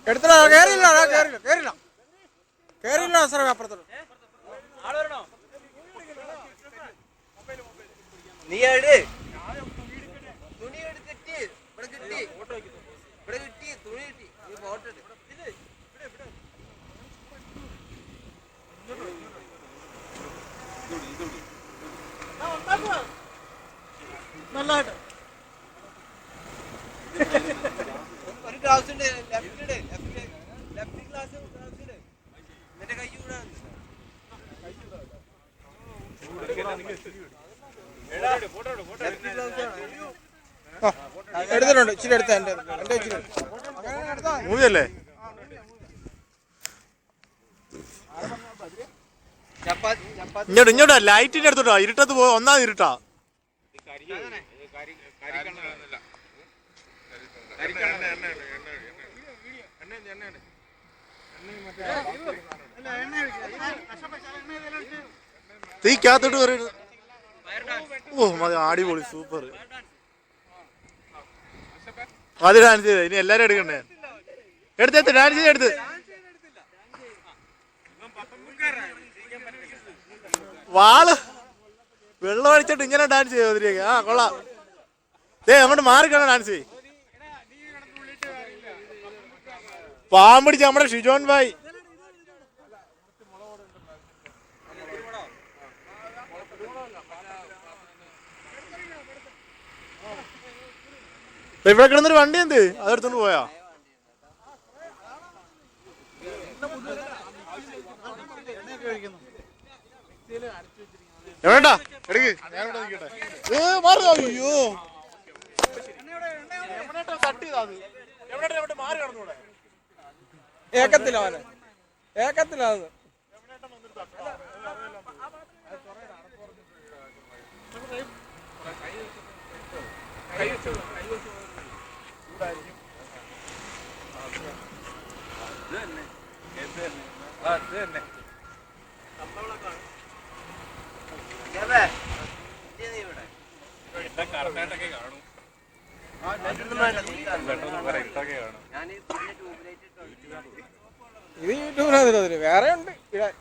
എടുത്തോ, കേറില്ല സാറേ അപ്പുറത്തോട്ട്. നീ എട് തുണി കിട്ടി ഇവിടെ കിട്ടി ഇവിടെ കിട്ടി തുണി കിട്ടി നീ ഫോട്ടോ എടു. നല്ലതായിട്ട് ഒരു ഗ്ലാസ് ഉണ്ട് ലെഫ്റ്റ് ഗ്ലാസ് എന്നിട്ട് കൈ കൂടാ എടുത്തിട്ടുണ്ട്. ഇച്ചിരി എടുത്ത എന്റെ മൂവിയല്ലേ? ഇങ്ങോട്ടാ ലൈറ്റിന്റെ അടുത്തോട്ടാ. ഇരുട്ടത്ത് പോ, ഒന്നാമത് ഇരുട്ടാ. തീക്കകത്തോട്ട് പറയുന്നത്. ഓ മതി, അടിപൊളി, സൂപ്പർ. അത് ഡാൻസ് ചെയ്ത ഇനി എല്ലാരും എടുക്കണ്ടേ? എടുത്ത് ഡാൻസ് ചെയ്ത് വാള് വെള്ളം അടിച്ചിട്ട് ഇങ്ങനെ ഡാൻസ് ചെയ്യോ അതിലേക്ക്? ആ കൊള്ളാം. അങ്ങോട്ട് മാറിക്കണം ഡാൻസ് ചെയ്. പാമ്പിടിച്ച് നമ്മുടെ ഷിജോൻ ഭായ്. ഇവിടെ കിടന്നൊരു വണ്ടി എന്ത് അതെടുത്തോണ്ട് പോയാ? എവിടെട്ടാ എടുക്ക്, ഞാനിവിടെ നിൽക്കട്ടെ. അയ്യോ മാറി കിടന്നൂടെ? ഏക്കത്തിലാണ് ഇത് യൂട്യൂബിനകത്ത് വേറെ ഉണ്ട് ഇടാൻ.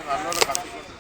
നല്ലോണം